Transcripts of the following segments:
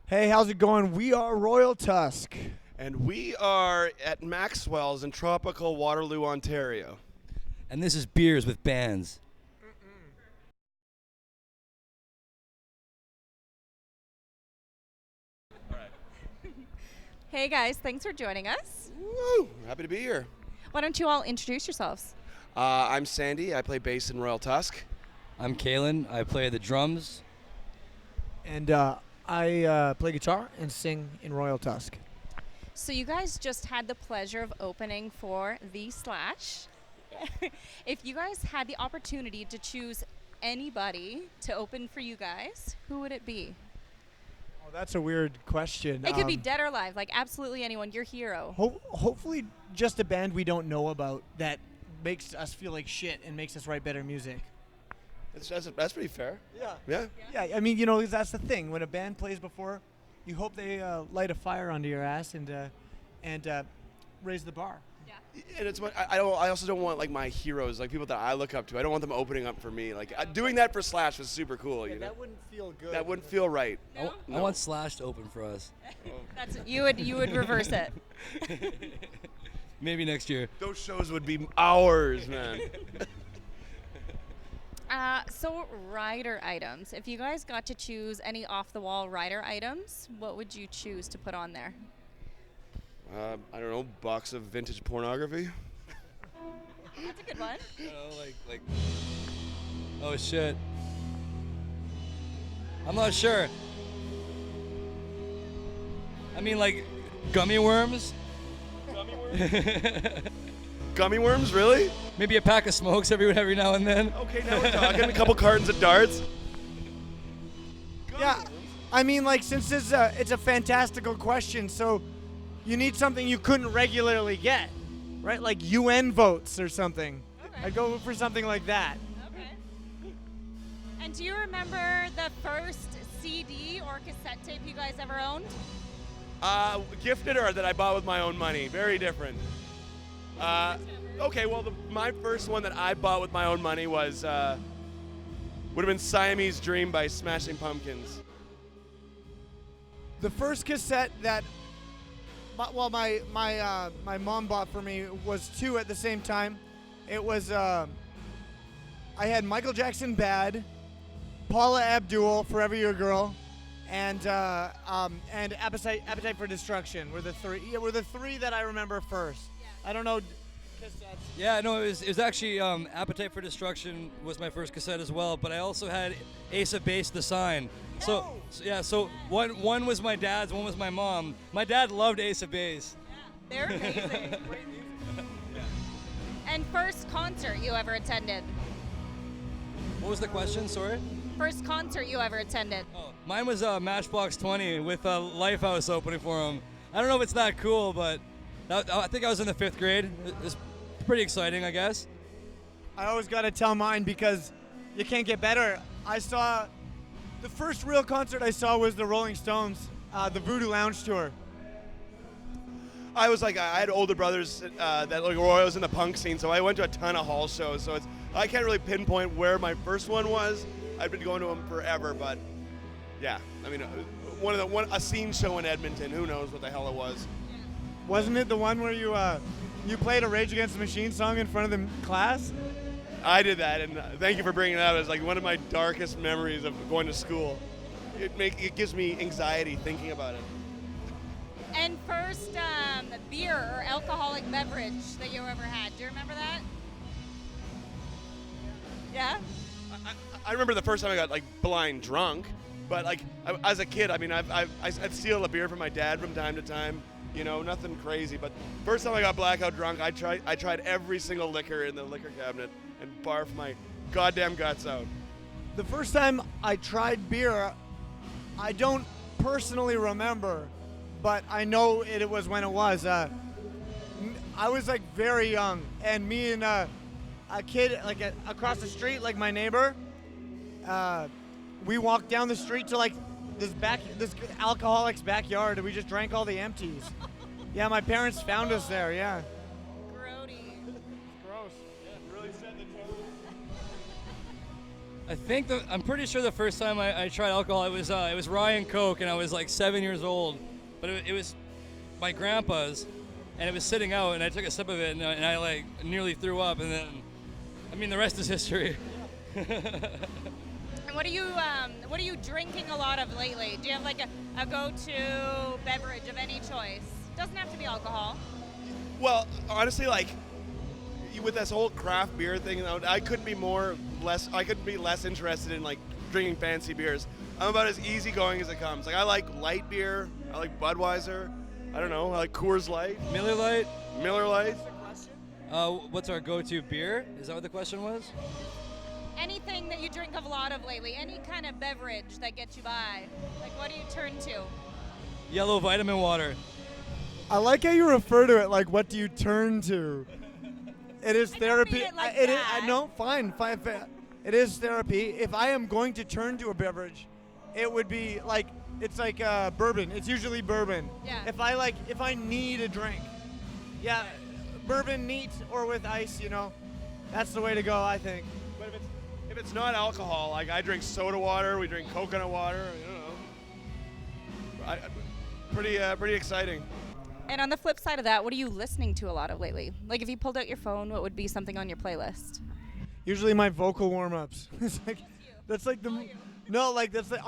Hey, how's it going? We are Royal Tusk. And we are at Maxwell's in tropical Waterloo, Ontario. And this is Beers with Bands. Hey guys, thanks for joining us. Woo! Happy to be here. Why don't you all introduce yourselves? I'm Sandy. I play bass in Royal Tusk. I'm Kalen. I play the drums. And I play guitar and sing in Royal Tusk. So you guys just had the pleasure of opening for The Slash. If you guys had the opportunity to choose anybody to open for you guys, who would it be? Oh, that's a weird question. It could be dead or alive, like absolutely anyone, your hero. Hopefully just a band we don't know about that makes us feel like shit and makes us write better music. That's pretty fair. Yeah. Yeah. Yeah, I mean, that's the thing. When a band plays before, you hope they light a fire under your ass and raise the bar. And it's I also don't want like my heroes, like people that I look up to. I don't want them opening up for me. Like doing that for Slash was super cool. You know? That wouldn't feel good. That wouldn't feel right. No? I want Slash to open for us. That's you would reverse it. Maybe next year. Those shows would be hours, man. So rider items. If you guys got to choose any off-the-wall rider items, what would you choose to put on there? I don't know, box of vintage pornography. That's a good one. Like. Oh shit. I'm not sure. I mean, like, gummy worms. Gummy worms, really? Maybe a pack of smokes every now and then. Okay, now we're talking. A couple cartons of darts. Yeah, I mean, like, since it's a fantastical question, so you need something you couldn't regularly get, right? Like UN votes or something. Okay. I'd go for something like that. Okay. And do you remember the first CD or cassette tape you guys ever owned? Gifted or that I bought with my own money. Very different. Okay, well, my first one that I bought with my own money was would have been Siamese Dream by Smashing Pumpkins. The first cassette that, my mom bought for me was two at the same time. It was I had Michael Jackson Bad, Paula Abdul Forever Your Girl, and Appetite for Destruction were the three. Yeah, were the three that I remember first. I don't know. Cassettes. Yeah, no, it was actually Appetite for Destruction was my first cassette as well, but I also had Ace of Base, The Sign. So one was my dad's, one was my mom. My dad loved Ace of Base. Yeah, they're amazing. And first concert you ever attended? What was the question, sorry? First concert you ever attended? Oh, mine was Matchbox 20 with Lifehouse opening for him. I don't know if it's that cool, but I think I was in the 5th grade. It's pretty exciting, I guess. I always got to tell mine because you can't get better. I saw the first real concert I saw was the Rolling Stones, the Voodoo Lounge tour. I was like, I had older brothers that like were always in the punk scene, so I went to a ton of hall shows. So I can't really pinpoint where my first one was. I've been going to them forever, but yeah, I mean, a scene show in Edmonton. Who knows what the hell it was? Wasn't it the one where you played a Rage Against the Machine song in front of the class? I did that, and thank you for bringing it up. It's like one of my darkest memories of going to school. It gives me anxiety thinking about it. And first beer or alcoholic beverage that you ever had. Do you remember that? Yeah? I remember the first time I got like blind drunk, but like as a kid, I mean, I'd steal a beer from my dad from time to time. You know, nothing crazy. But first time I got blackout drunk, I tried every single liquor in the liquor cabinet and barfed my goddamn guts out. The first time I tried beer, I don't personally remember, but I know it was when it was. I was like very young, and me and a kid like across the street, like my neighbor, we walked down the street to like this alcoholic's backyard, and we just drank all the empties. Yeah, my parents found us there. Yeah. Grody. Gross. Yeah, really set the tone. I'm pretty sure the first time I tried alcohol, it was rye and Coke, and I was like 7 years old. But it was my grandpa's, and it was sitting out, and I took a sip of it, and I like nearly threw up, and then, I mean, the rest is history. And what are you drinking a lot of lately? Do you have like a go-to beverage of any choice? Doesn't have to be alcohol. Well, honestly, like with this whole craft beer thing, I couldn't be less interested in like drinking fancy beers. I'm about as easygoing as it comes. Like I like light beer. I like Budweiser. I don't know. I like Coors Light. Miller Lite. Miller Lite. What's our go-to beer? Is that what the question was? Anything that you drink a lot of lately, any kind of beverage that gets you by. Like, what do you turn to? Yellow vitamin water. I like how you refer to it like, what do you turn to? It is I don't therapy. mean it like It is, that. no, fine. It is therapy. If I am going to turn to a beverage, it would be like, it's like bourbon. It's usually bourbon. Yeah. If I need a drink, yeah, bourbon neat or with ice, that's the way to go, I think. But if it's not alcohol, like I drink soda water, we drink coconut water. Pretty exciting. And on the flip side of that, what are you listening to a lot of lately? Like, if you pulled out your phone, what would be something on your playlist? Usually my vocal warm-ups. That's like on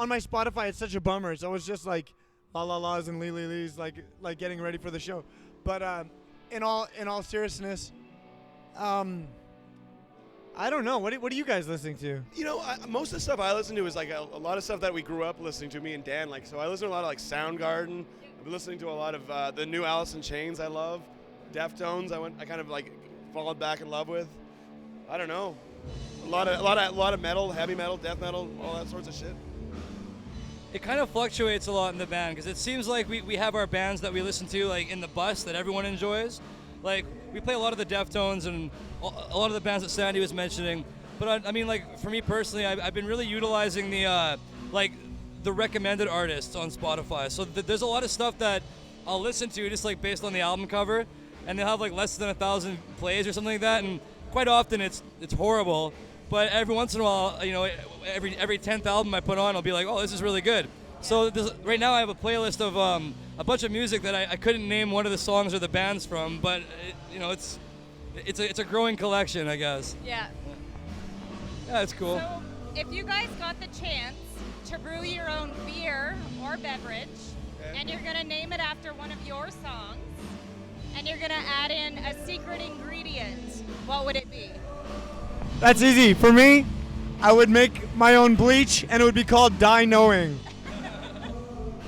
my Spotify. It's such a bummer. It's always just like la la la's and lee lee lees, like getting ready for the show. But in all seriousness, I don't know. What are you guys listening to? Most of the stuff I listen to is like a lot of stuff that we grew up listening to, me and Dan. Like, so I listen to a lot of like Soundgarden. I've been listening to a lot of the new Alice in Chains. I love Deftones. I kind of like followed back in love with. I don't know. A lot of metal, heavy metal, death metal, all that sorts of shit. It kind of fluctuates a lot in the band because it seems like we have our bands that we listen to like in the bus that everyone enjoys. Like we play a lot of the Deftones and a lot of the bands that Sandy was mentioning. But I mean, like for me personally, I've been really utilizing the the recommended artists on Spotify. So there's a lot of stuff that I'll listen to just like based on the album cover, and they'll have like less than 1,000 plays or something like that. And quite often it's horrible. But every once in a while, every 10th album I put on, I'll be like, oh, this is really good. So right now I have a playlist of a bunch of music that I couldn't name one of the songs or the bands from, but it's a growing collection, I guess. Yeah. Yeah, it's cool. So, if you guys got the chance to brew your own beer or beverage, and you're gonna name it after one of your songs, and you're gonna add in a secret ingredient, what would it be? That's easy. For me, I would make my own bleach, and it would be called Die Knowing.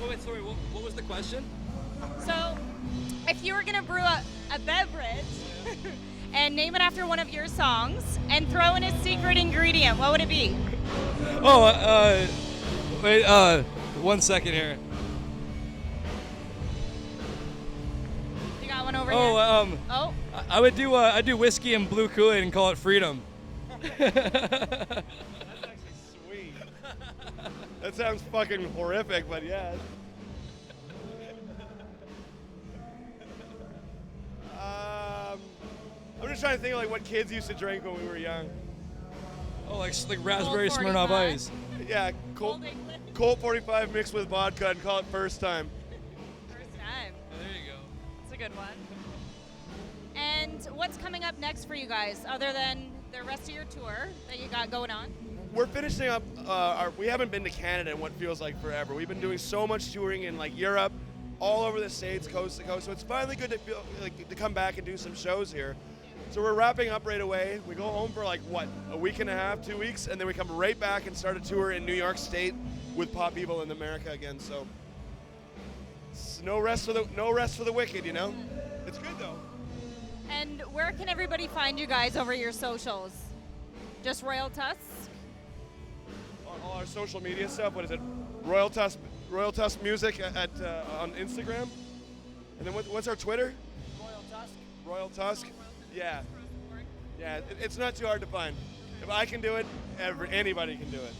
Wait, sorry, what was the question? So, if you were gonna brew a beverage and name it after one of your songs and throw in a secret ingredient, what would it be? Oh, wait, 1 second here. You got one over here? Oh, I'd do whiskey and blue Kool-Aid and call it Freedom. That's actually sweet. That sounds fucking horrific, but yeah. I'm just trying to think of like what kids used to drink when we were young. Oh, like raspberry Colt Smirnoff 45. Ice. Yeah, Colt 45 mixed with vodka and call it First Time. First time. There you go. That's a good one. And what's coming up next for you guys, other than the rest of your tour that you got going on? We're finishing up we haven't been to Canada in what feels like forever. We've been doing so much touring in like Europe, all over the States, coast to coast. So it's finally good to come back and do some shows here. So we're wrapping up right away. We go home for like a week and a half, 2 weeks, and then we come right back and start a tour in New York State with Pop People in America again. So it's no rest for the wicked, It's good though. And where can everybody find you guys over your socials? Just Royal Tusk? All our social media stuff. What is it? Royal Tusk Music on Instagram. And then what's our Twitter? Royal Tusk. Yeah. Yeah. It's not too hard to find. If I can do it, anybody can do it.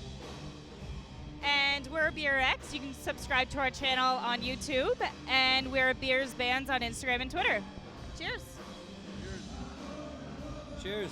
And we're BeerX. You can subscribe to our channel on YouTube. And we're Beers Bands on Instagram and Twitter. Cheers. Cheers.